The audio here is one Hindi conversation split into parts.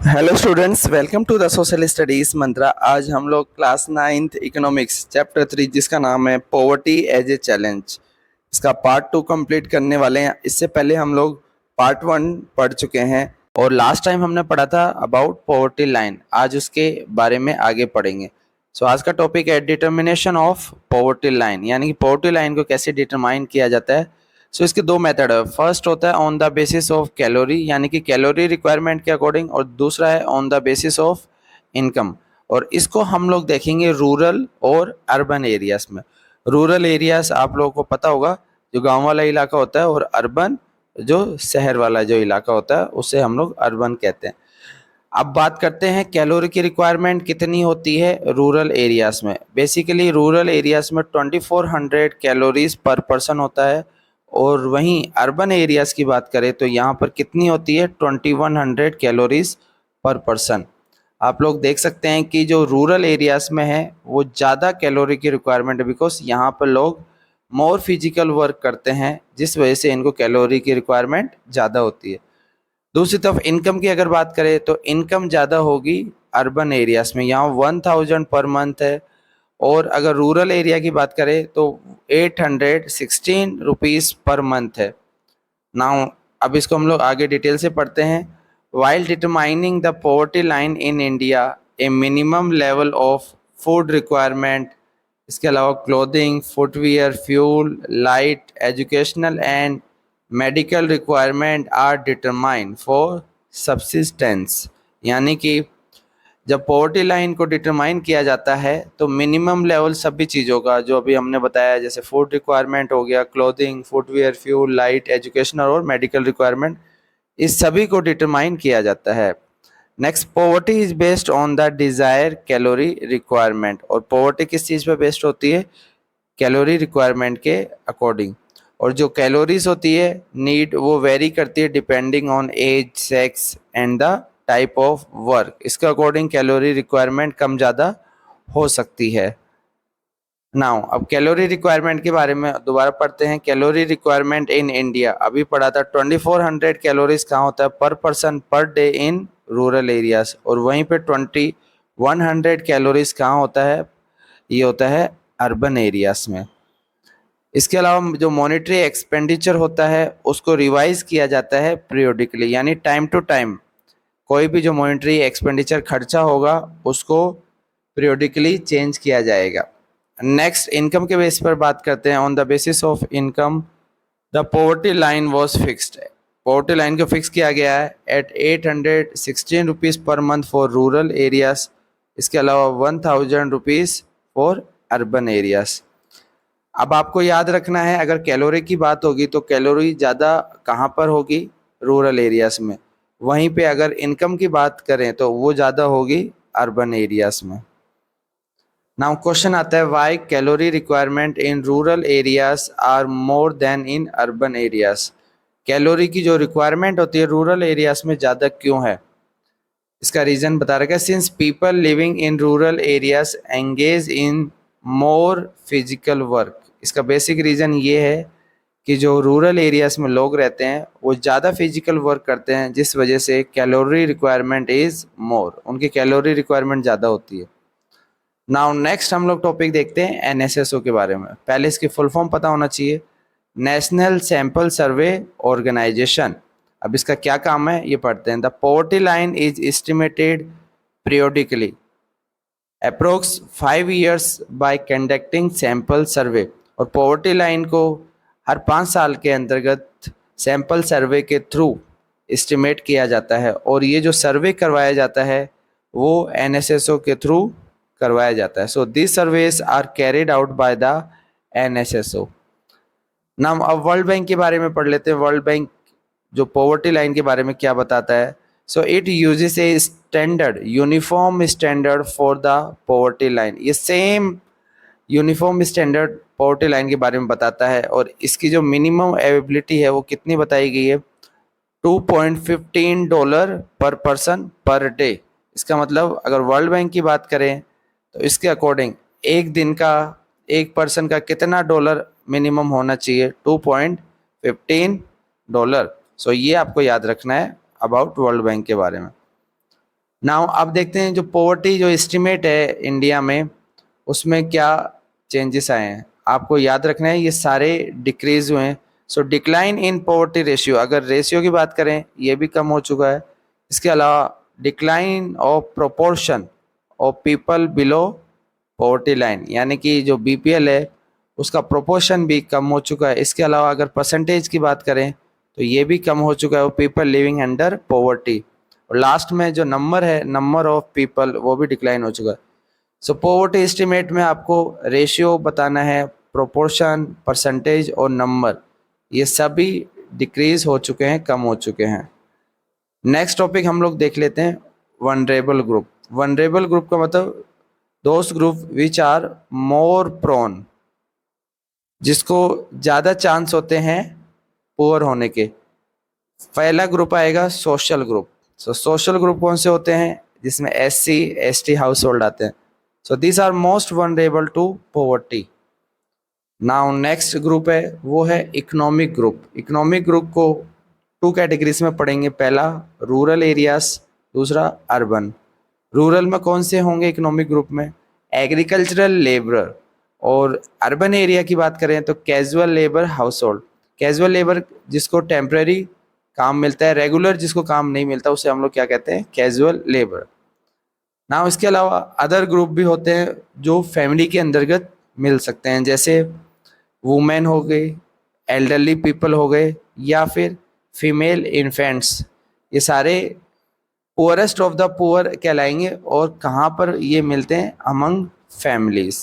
Hello students, welcome to the social studies Mantra. आज हम लोग क्लास 9th इकोनॉमिक्स चैप्टर 3 जिसका नाम है पॉवर्टी एज ए चैलेंज, इसका पार्ट 2 कंप्लीट करने वाले हैं। इससे पहले हम लोग पार्ट 1 पढ़ चुके हैं और लास्ट टाइम हमने पढ़ा था अबाउट पॉवर्टी लाइन। आज उसके बारे में आगे पढ़ेंगे। सो आज का टॉपिक है डिटर्मिनेशन ऑफ पॉवर्टी लाइन, यानी कि पॉवर्टी लाइन को कैसे डिटरमाइन किया जाता है। सो इसके दो मेथड है। फर्स्ट होता है on the basis of calorie, यानी कि कैलोरी रिक्वायरमेंट के अकॉर्डिंग, और दूसरा है on the basis of income. और इसको हम लोग देखेंगे रूरल और अर्बन एरियाज में। रूरल एरियाज आप लोगों को पता होगा, जो गांव वाला इलाका होता है, और अर्बन जो शहर वाला जो इलाका होता है उसे हम लोग अर्बन कहते हैं। अब बात करते हैं कैलोरी की रिक्वायरमेंट कितनी होती है रूरल एरियाज में। बेसिकली रूरल एरियाज में 2400 कैलोरीज पर पर्सन होता है, और वहीं अर्बन एरियाज की बात करें तो यहाँ पर कितनी होती है 2100 कैलोरीज पर पर्सन। आप लोग देख सकते हैं कि जो रूरल एरियाज में है वो ज़्यादा कैलोरी की रिक्वायरमेंट है, बिकॉज यहाँ पर लोग मोर फिजिकल वर्क करते हैं, जिस वजह से इनको कैलोरी की रिक्वायरमेंट ज़्यादा होती है। दूसरी तरफ इनकम की अगर बात करें तो इनकम ज़्यादा होगी अर्बन एरियाज में, यहाँ 1000 पर मंथ है। और अगर रूरल एरिया की बात करें तो 816 रुपीज़ पर मंथ है। नाउ अब इसको हम लोग आगे डिटेल से पढ़ते हैं। While determining the poverty line in India, a minimum level of food requirement, इसके अलावा clothing, footwear, fuel, light, educational and medical requirement are determine for subsistence. यानी कि जब पॉवर्टी लाइन को डिटरमाइन किया जाता है तो मिनिमम लेवल सभी चीज़ों का, जो अभी हमने बताया, जैसे फूड रिक्वायरमेंट हो गया, clothing, footwear, fuel, light, educational और मेडिकल रिक्वायरमेंट, इस सभी को डिटरमाइन किया जाता है। Next, poverty is based on the desire calorie requirement. और पॉवर्टी किस चीज़ पे बेस्ड होती है? कैलोरी रिक्वायरमेंट के अकॉर्डिंग। और जो कैलोरीज होती है नीड, वो वेरी करती है depending on age, sex and the type of work. इसके अकॉर्डिंग कैलोरी रिक्वायरमेंट कम ज़्यादा हो सकती है। नाउ अब कैलोरी रिक्वायरमेंट के बारे में दोबारा पढ़ते हैं। कैलोरी रिक्वायरमेंट इन इंडिया, अभी पढ़ा था 2400 कैलोरीज कहाँ होता है पर person per day in rural areas, और वहीं पे 2100 कैलोरीज कहाँ होता है? ये होता है अर्बन एरियाज में। इसके अलावा जो मॉनेटरी एक्सपेंडिचर होता है उसको रिवाइज किया जाता है पीरियोडिकली, यानी टाइम टू टाइम कोई भी जो मॉनेटरी एक्सपेंडिचर खर्चा होगा उसको पीरियोडिकली चेंज किया जाएगा। नेक्स्ट, इनकम के बेस पर बात करते हैं। On the basis of income the poverty line was fixed. Poverty line को फिक्स किया गया है at 816 rupees per month for rural areas. इसके अलावा 1000 रुपीज़ फॉर अर्बन एरियाज। अब आपको याद रखना है, अगर कैलोरी की बात होगी तो कैलोरी ज़्यादा कहाँ पर होगी? रूरल एरियाज में। वहीं पे अगर इनकम की बात करें तो वो ज़्यादा होगी अर्बन एरियाज में। नाउ क्वेश्चन आता है, why calorie requirement in rural areas are more than in urban areas. Calorie की जो रिक्वायरमेंट होती है रूरल एरियाज में ज़्यादा क्यों है? इसका रीज़न बता रखा है, since people living in rural areas engage in more physical work. इसका बेसिक रीज़न ये है कि जो रूरल एरियाज में लोग रहते हैं वो ज़्यादा फिजिकल वर्क करते हैं, जिस वजह से कैलोरी रिक्वायरमेंट इज़ मोर, उनकी कैलोरी रिक्वायरमेंट ज़्यादा होती है। नाउ नेक्स्ट हम लोग टॉपिक देखते हैं एनएसएसओ के बारे में। पहले इसकी फुल फॉर्म पता होना चाहिए, नेशनल सैंपल सर्वे ऑर्गेनाइजेशन। अब इसका क्या काम है ये पढ़ते हैं। The poverty line is estimated periodically approx 5 years bye conducting sample survey. और पॉवर्टी लाइन को हर 5 साल के अंतर्गत सैंपल सर्वे के थ्रू एस्टिमेट किया जाता है, और ये जो सर्वे करवाया जाता है वो एनएसएसओ के थ्रू करवाया जाता है। So this surveys are carried out by the NSSO. नाम अब वर्ल्ड बैंक के बारे में पढ़ लेते हैं। वर्ल्ड बैंक जो पॉवर्टी लाइन के बारे में क्या बताता है। So it uses a standard uniform standard for the poverty line. ये same uniform standard poverty line के बारे में बताता है, और इसकी जो मिनिमम अवेलेबिलिटी है वो कितनी बताई गई है? $2.15 पर पर्सन पर डे। इसका मतलब अगर वर्ल्ड बैंक की बात करें तो इसके अकॉर्डिंग एक दिन का एक पर्सन का कितना डॉलर मिनिमम होना चाहिए? $2.15। सो ये आपको याद रखना है अबाउट वर्ल्ड बैंक के बारे में। नाउ अब देखते हैं जो पॉवर्टी जो एस्टिमेट है इंडिया में, उसमें क्या चेंजेस आए हैं। आपको याद रखना है ये सारे डिक्रीज हुए हैं। सो डिक्लाइन इन पॉवर्टी रेशियो, अगर रेशियो की बात करें ये भी कम हो चुका है। इसके अलावा decline of proportion of people below poverty line, यानी कि जो बीपीएल है उसका प्रोपोर्शन भी कम हो चुका है। इसके अलावा अगर परसेंटेज की बात करें तो ये भी कम हो चुका है, वो पीपल लिविंग अंडर पॉवर्टी। और लास्ट में जो नंबर है, नंबर ऑफ पीपल, वो भी डिक्लाइन हो चुका है। सो पॉवर्टी एस्टिमेट में आपको रेशियो बताना है, प्रोपोर्शन, परसेंटेज और नंबर, ये सभी डिक्रीज हो चुके हैं, कम हो चुके हैं। नेक्स्ट टॉपिक हम लोग देख लेते हैं, वनरेबल ग्रुप। वनरेबल ग्रुप का मतलब दोस्त group which are more prone, जिसको ज़्यादा चांस होते हैं पुअर होने के। पहला ग्रुप आएगा सोशल ग्रुप। सो सोशल ग्रुप कौन से होते हैं, जिसमें एससी एसटी हाउस होल्ड आते हैं। So these are most vulnerable to poverty. Now next group है वो है इकोनॉमिक ग्रुप। इकोनॉमिक ग्रुप को टू कैटेगरीज में पढ़ेंगे, पहला रूरल एरियाज, दूसरा अर्बन। रूरल में कौन से होंगे इकोनॉमिक ग्रुप में, एग्रीकल्चरल लेबर। और अर्बन एरिया की बात करें तो casual labour household. Casual labour जिसको टेम्पररी काम मिलता है, रेगुलर जिसको काम नहीं मिलता, उसे हम लोग क्या कहते हैं, कैजुअल लेबर। ना इसके अलावा अदर ग्रुप भी होते हैं जो फैमिली के अंतर्गत मिल सकते हैं, जैसे वुमेन हो गई, एल्डरली पीपल हो गए, या फिर फीमेल इन्फेंट्स। ये सारे पुअरेस्ट ऑफ द पुअर कहलाएंगे। और कहाँ पर ये मिलते हैं, among families.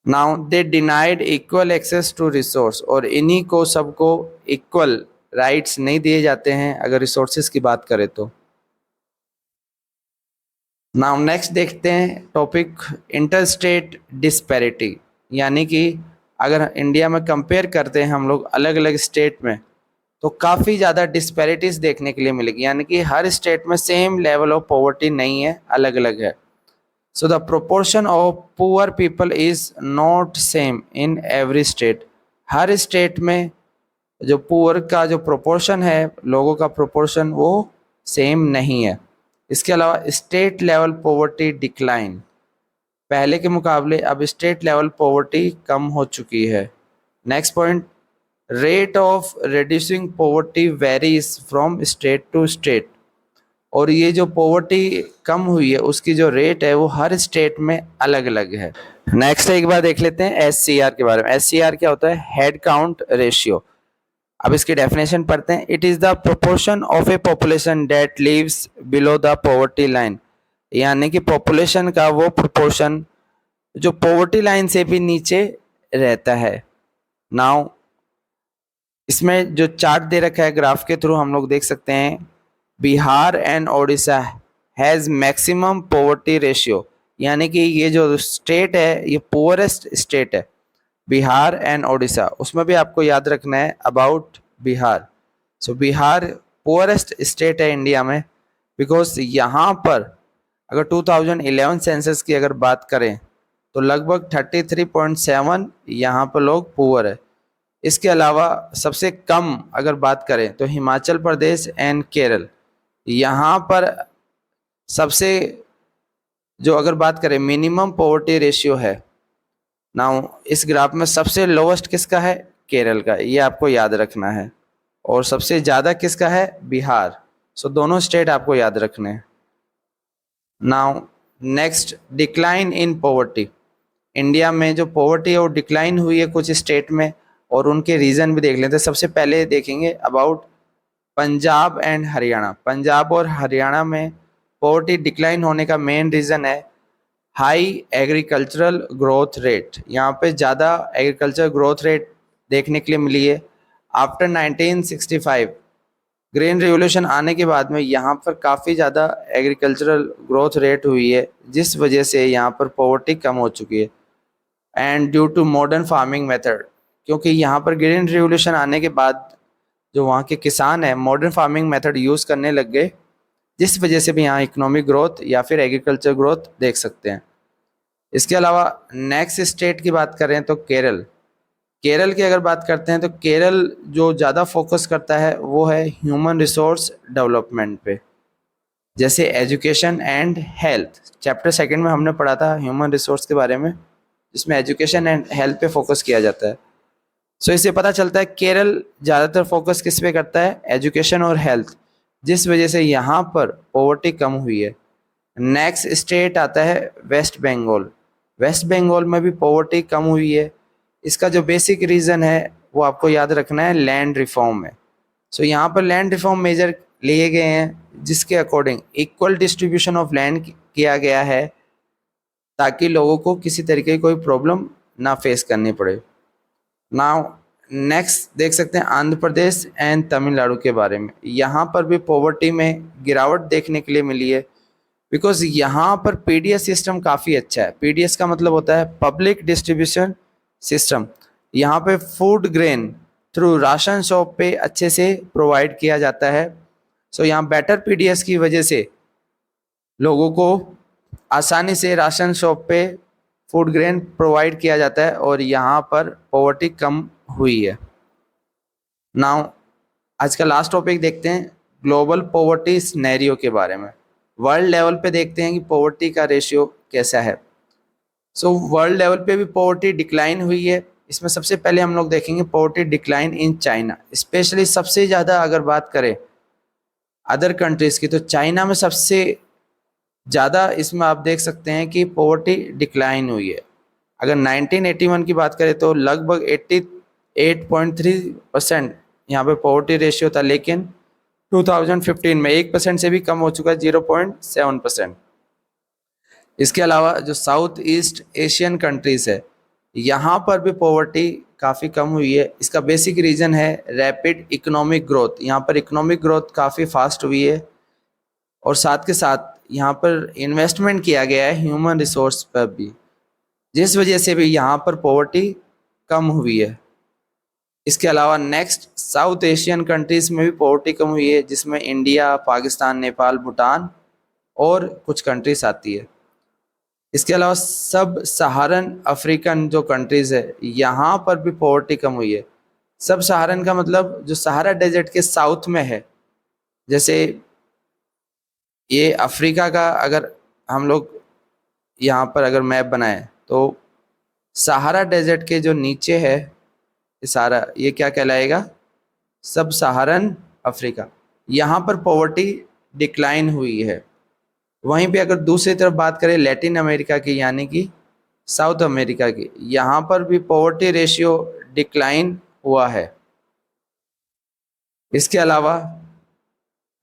Now they denied equal access to resource, और इन्हीं को सबको इक्वल राइट्स नहीं दिए जाते हैं अगर रिसोर्सेज की बात करें तो। नाउ नेक्स्ट देखते हैं टॉपिक, इंटर स्टेट डिस्पैरिटी, यानी कि अगर इंडिया में कंपेयर करते हैं हम लोग अलग अलग स्टेट में, तो काफ़ी ज़्यादा डिस्पैरिटीज देखने के लिए मिलेगी, यानी कि हर स्टेट में सेम लेवल ऑफ पॉवर्टी नहीं है, अलग अलग है। So the proportion of poor people is not same in every state. Her state में जो पुअर का जो प्रोपोर्शन है, लोगों का प्रोपोर्शन, वो सेम नहीं है। इसके अलावा स्टेट लेवल पॉवर्टी डिक्लाइन, पहले के मुकाबले अब स्टेट लेवल पॉवर्टी कम हो चुकी है। Next point, rate of reducing poverty varies from state to state, और ये जो पॉवर्टी कम हुई है उसकी जो रेट है वो हर स्टेट में अलग अलग है। नेक्स्ट एक बार देख लेते हैं एससीआर के बारे में। एससीआर क्या होता है, हेड काउंट रेशियो। अब इसकी डेफिनेशन पढ़ते हैं, it is the proportion of a population that lives below the poverty line, यानी कि पॉपुलेशन का वो प्रोपोर्शन जो पॉवर्टी लाइन से भी नीचे रहता है। नाउ इसमें जो चार्ट दे रखा है ग्राफ के थ्रू हम लोग देख सकते हैं, Bihar and Odisha has maximum poverty ratio, यानी कि ये जो स्टेट है ये पुअरेस्ट स्टेट है, बिहार एंड ओडिशा। उसमें भी आपको याद रखना है about Bihar. So Bihar poorest state है इंडिया में, बिकॉज यहाँ पर अगर 2011 सेंसस की अगर बात करें तो लगभग 33.7 यहाँ पर लोग पुअर है। इसके अलावा सबसे कम अगर बात करें तो हिमाचल प्रदेश एंड केरल, यहाँ पर सबसे जो अगर बात करें मिनिमम पॉवर्टी रेशियो है। नाउ इस ग्राफ में सबसे लोवेस्ट किसका है, केरल का, ये आपको याद रखना है। और सबसे ज़्यादा किसका है, बिहार। सो दोनों स्टेट आपको याद रखने हैं। Now next, decline in poverty. India में जो पॉवर्टी है वो डिक्लाइन हुई है कुछ स्टेट में, और उनके रीज़न भी देख लेते हैं। सबसे पहले देखेंगे अबाउट पंजाब एंड हरियाणा। पंजाब और हरियाणा में पॉवर्टी डिक्लाइन होने का मेन रीज़न है हाई एग्रीकल्चरल ग्रोथ रेट। यहाँ पे ज़्यादा एग्रीकल्चर ग्रोथ रेट देखने के लिए मिली है। आफ्टर 1965 ग्रीन रिवोल्यूशन आने के बाद में यहाँ पर काफ़ी ज़्यादा एग्रीकल्चरल ग्रोथ रेट हुई है, जिस वजह से यहाँ पर पॉवर्टी कम हो चुकी है। And due to modern farming method, क्योंकि यहाँ पर ग्रीन रिवोल्यूशन आने के बाद जो वहाँ के किसान हैं मॉडर्न फार्मिंग मेथड यूज़ करने लग गए, जिस वजह से भी यहाँ इकोनॉमिक ग्रोथ या फिर एग्रीकल्चर ग्रोथ देख सकते हैं। इसके अलावा नेक्स्ट स्टेट की बात करें तो केरल। केरल की अगर बात करते हैं तो केरल जो ज़्यादा फोकस करता है वो है ह्यूमन रिसोर्स डेवलपमेंट पे। जैसे education and health. Chapter second में हमने पढ़ा था ह्यूमन रिसोर्स के बारे में, जिसमें एजुकेशन एंड हेल्थ पे फोकस किया जाता है। सो इससे पता चलता है केरल ज़्यादातर फोकस किस पे करता है, एजुकेशन और हेल्थ, जिस वजह से यहाँ पर पॉवर्टी कम हुई है। नेक्स्ट स्टेट आता है वेस्ट बंगाल। वेस्ट बंगाल में भी पॉवर्टी कम हुई है। इसका जो बेसिक रीज़न है वो आपको याद रखना है, लैंड रिफॉर्म है। सो यहाँ पर लैंड रिफॉर्म मेजर लिए गए हैं, जिसके according equal distribution of land किया गया है, ताकि लोगों को किसी तरीके की कोई प्रॉब्लम ना फेस करनी पड़े। नाउ नेक्स्ट देख सकते हैं आंध्र प्रदेश एंड तमिलनाडु के बारे में। यहाँ पर भी पॉवर्टी में गिरावट देखने के लिए मिली है, बिकॉज यहाँ पर पीडीएस सिस्टम काफ़ी अच्छा है। पीडीएस का मतलब होता है पब्लिक डिस्ट्रीब्यूशन सिस्टम। यहाँ पे food grain through ration shop पे अच्छे से प्रोवाइड किया जाता है। सो यहाँ बेटर पीडीएस की वजह से लोगों को आसानी से राशन शॉप पे फूड ग्रेन प्रोवाइड किया जाता है और यहाँ पर पॉवर्टी कम हुई है। नाउ आज का लास्ट टॉपिक देखते हैं ग्लोबल पॉवर्टी सिनेरियो के बारे में। वर्ल्ड लेवल पे देखते हैं कि पॉवर्टी का रेशियो कैसा है। सो वर्ल्ड लेवल पे भी पॉवर्टी डिक्लाइन हुई है। इसमें सबसे पहले हम लोग देखेंगे poverty decline in China. Specially सबसे ज़्यादा अगर बात करें अदर कंट्रीज़ की, तो चाइना में सबसे ज़्यादा इसमें आप देख सकते हैं कि पॉवर्टी डिक्लाइन हुई है। अगर 1981 की बात करें तो लगभग 88.3% यहाँ पे पॉवर्टी रेशियो था, लेकिन 2015 में 1% से भी कम हो चुका है, 0.7%। इसके अलावा जो साउथ ईस्ट एशियन कंट्रीज़ है, यहाँ पर भी पॉवर्टी काफ़ी कम हुई है। इसका बेसिक रीज़न है रैपिड इकोनॉमिक ग्रोथ। यहाँ पर इकोनॉमिक ग्रोथ काफ़ी फास्ट हुई है और साथ के साथ यहाँ पर इन्वेस्टमेंट किया गया है ह्यूमन रिसोर्स पर भी, जिस वजह से भी यहाँ पर पॉवर्टी कम हुई है। इसके अलावा नेक्स्ट साउथ एशियन कंट्रीज़ में भी पॉवर्टी कम हुई है, जिसमें इंडिया, पाकिस्तान, नेपाल, भूटान और कुछ कंट्रीज आती है। इसके अलावा सब सहारन अफ्रीकन जो कंट्रीज़ है, यहाँ पर भी पॉवर्टी कम हुई है। सब सहारन का मतलब जो सहारा डेजर्ट के साउथ में है, जैसे ये अफ्रीका का अगर हम लोग यहाँ पर अगर मैप बनाएं तो सहारा डेजर्ट के जो नीचे है सारा, ये क्या कहलाएगा, सब सहारन अफ्रीका। यहाँ पर पॉवर्टी डिक्लाइन हुई है। वहीं पे अगर दूसरी तरफ बात करें लैटिन अमेरिका की, यानी कि साउथ अमेरिका की, यहाँ पर भी पॉवर्टी रेशियो डिक्लाइन हुआ है। इसके अलावा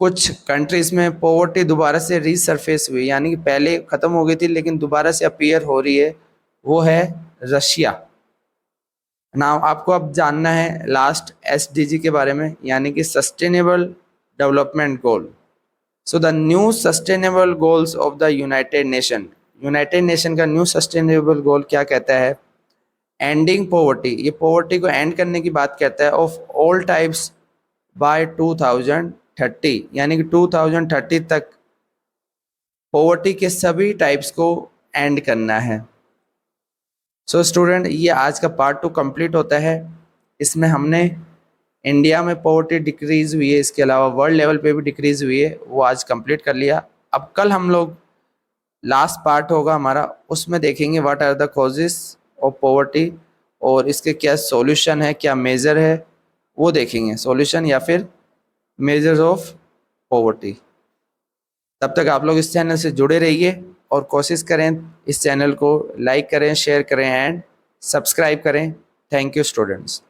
कुछ कंट्रीज़ में पॉवर्टी दोबारा से रीसरफेस हुई, यानी कि पहले ख़त्म हो गई थी लेकिन दोबारा से अपीयर हो रही है, वो है रशिया। नाउ आपको अब जानना है लास्ट एसडीजी के बारे में, यानी कि sustainable development goal. So the new sustainable goals of the United nation का न्यू सस्टेनेबल गोल क्या कहता है, एंडिंग पॉवर्टी। ये पॉवर्टी को एंड करने की बात कहता है, ऑफ ऑल टाइप्स बाय 2030, यानी कि 2030 तक पॉवर्टी के सभी टाइप्स को एंड करना है। सो स्टूडेंट, ये आज का पार्ट 2 कंप्लीट होता है। इसमें हमने इंडिया में पॉवर्टी डिक्रीज़ हुई है, इसके अलावा वर्ल्ड लेवल पे भी डिक्रीज़ हुई है, वो आज कंप्लीट कर लिया। अब कल हम लोग लास्ट पार्ट होगा हमारा, उसमें देखेंगे what are the causes of poverty और इसके क्या सॉल्यूशन है, क्या मेजर है, वो देखेंगे, सॉल्यूशन या फिर मेजर्स ऑफ पॉवर्टी। तब तक आप लोग इस चैनल से जुड़े रहिए और कोशिश करें इस चैनल को लाइक करें, शेयर करें एंड सब्सक्राइब करें। Thank you students.